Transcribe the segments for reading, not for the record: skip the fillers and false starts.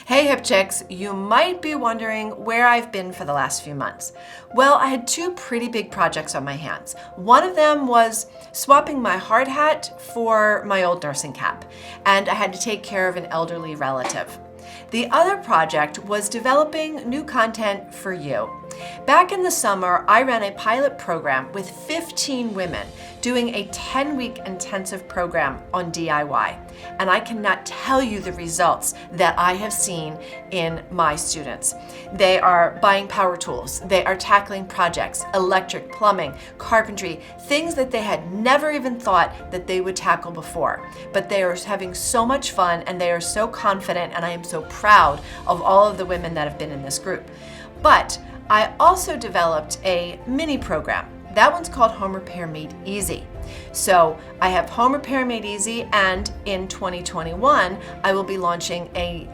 Hey Hip Chicks, you might be wondering where I've been for the last few months. Well, I had two pretty big projects on my hands. One of them was swapping my hard hat for my old nursing cap, and I had to take care of an elderly relative. The other project was developing new content for you. Back in the summer, I ran a pilot program with 15 women doing a 10-week intensive program on DIY. And I cannot tell you the results that I have seen in my students. They are buying power tools, they are tackling projects, electric, plumbing, carpentry, things that they had never even thought that they would tackle before. But they are having so much fun and they are so confident, and I am so proud of all of the women that have been in this group. But I also developed a mini program. That one's called Home Repair Made Easy. So I have Home Repair Made Easy, and in 2021, I will be launching a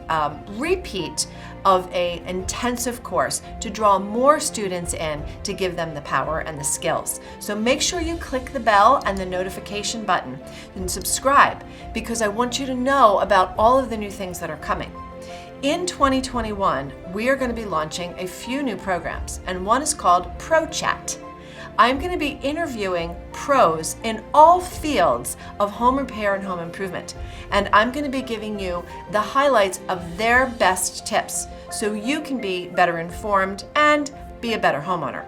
repeat of an intensive course to draw more students in to give them the power and the skills. So make sure you click the bell and the notification button and subscribe, because I want you to know about all of the new things that are coming. In 2021, we are going to be launching a few new programs, and one is called Pro Chat. I'm going to be interviewing pros in all fields of home repair and home improvement, and I'm going to be giving you the highlights of their best tips so you can be better informed and be a better homeowner.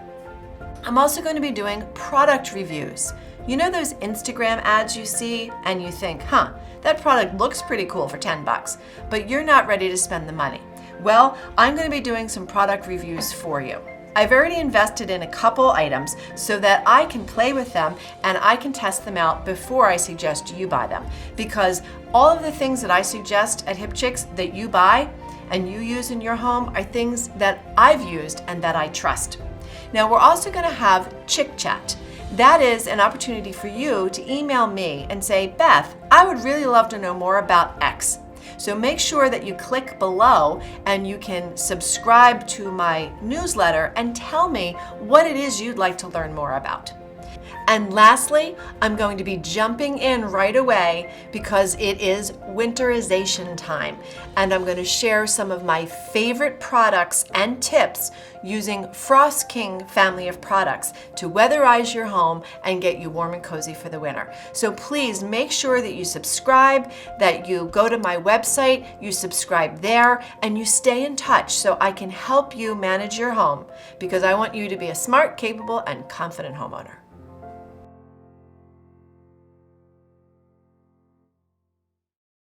I'm also going to be doing product reviews. You know those Instagram ads you see and you think, that product looks pretty cool for 10 bucks, but you're not ready to spend the money. Well, I'm going to be doing some product reviews for you. I've already invested in a couple items so that I can play with them and I can test them out before I suggest you buy them. Because all of the things that I suggest at Hip Chicks that you buy and you use in your home are things that I've used and that I trust. Now, we're also going to have Chick Chat. That is an opportunity for you to email me and say, Beth, I would really love to know more about X. So make sure that you click below and you can subscribe to my newsletter and tell me what it is you'd like to learn more about. And lastly, I'm going to be jumping in right away because it is winterization time, and I'm going to share some of my favorite products and tips using Frost King family of products to weatherize your home and get you warm and cozy for the winter. So please make sure that you subscribe, that you go to my website, you subscribe there, and you stay in touch so I can help you manage your home, because I want you to be a smart, capable, and confident homeowner.